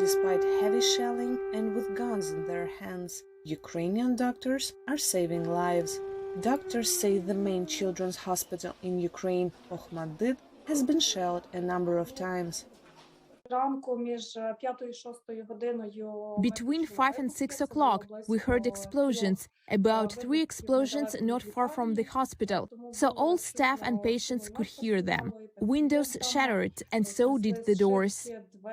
despite heavy shelling and with guns in their hands. Ukrainian doctors are saving lives. Doctors say the main children's hospital in Ukraine, Ohmedit, has been shelled a number of times. Between 5 and 6 o'clock, we heard explosions, about 3 explosions not far from the hospital, so all staff and patients could hear them. Windows shattered, and so did the doors.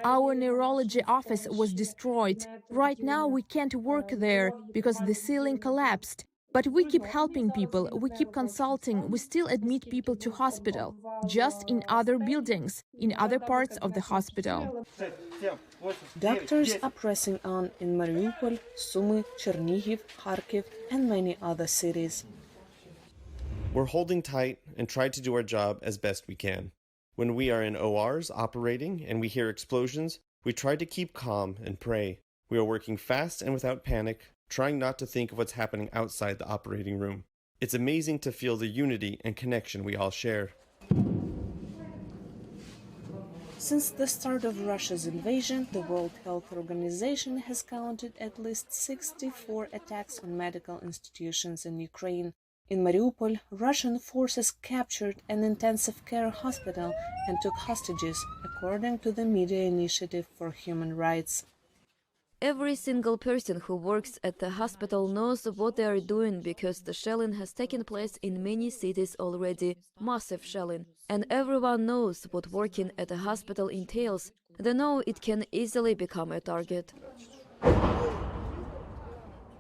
Our neurology office was destroyed. Right now, we can't work there because the ceiling collapsed. But we keep helping people, we keep consulting, we still admit people to hospital, just in other buildings, in other parts of the hospital. Doctors are pressing on in Mariupol, Sumy, Chernihiv, Kharkiv, and many other cities. We're holding tight and try to do our job as best we can. When we are in ORs operating and we hear explosions, we try to keep calm and pray. We are working fast and without panic, trying not to think of what's happening outside the operating room. It's amazing to feel the unity and connection we all share. Since the start of Russia's invasion, the World Health Organization has counted at least 64 attacks on medical institutions in Ukraine. In Mariupol, Russian forces captured an intensive care hospital and took hostages, according to the Media Initiative for Human Rights. Every single person who works at the hospital knows what they are doing because the shelling has taken place in many cities already, massive shelling. And everyone knows what working at a hospital entails. They know it can easily become a target.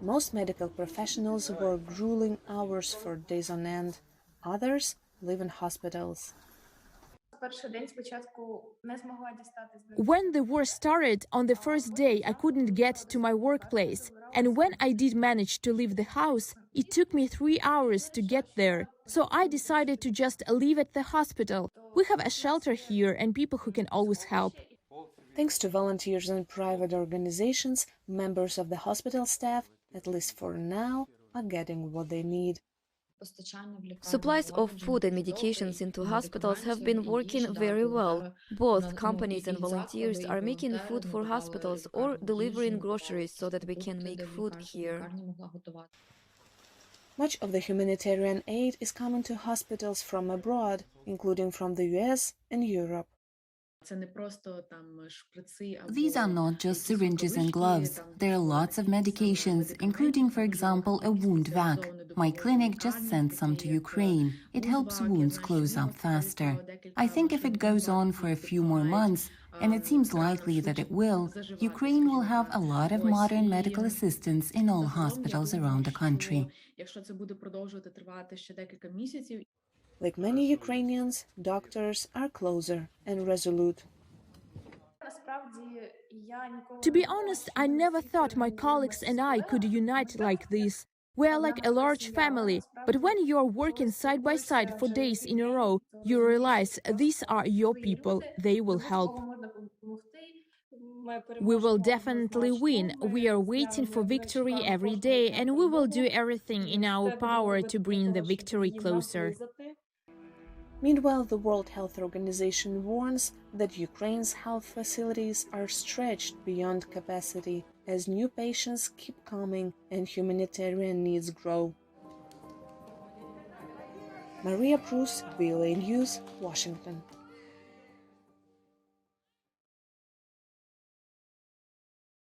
Most medical professionals work grueling hours for days on end. Others live in hospitals. When the war started, on the first day, I couldn't get to my workplace. And when I did manage to leave the house, it took me 3 hours to get there. So I decided to just leave at the hospital. We have a shelter here and people who can always help. Thanks to volunteers and private organizations, members of the hospital staff, at least for now, are getting what they need. Supplies of food and medications into hospitals have been working very well. Both companies and volunteers are making food for hospitals or delivering groceries so that we can make food here. Much of the humanitarian aid is coming to hospitals from abroad, including from the US and Europe. These are not just syringes and gloves. There are lots of medications, including, for example, a wound vac. My clinic just sent some to Ukraine. It helps wounds close up faster. I think if it goes on for a few more months, and it seems likely that it will, Ukraine will have a lot of modern medical assistance in all hospitals around the country. Like many Ukrainians, doctors are closer and resolute. To be honest, I never thought my colleagues and I could unite like this. We are like a large family, but when you're working side by side for days in a row, you realize these are your people, they will help. We will definitely win. We are waiting for victory every day, and we will do everything in our power to bring the victory closer. Meanwhile, the World Health Organization warns that Ukraine's health facilities are stretched beyond capacity as new patients keep coming and humanitarian needs grow. Maria Prus, VOA News, Washington.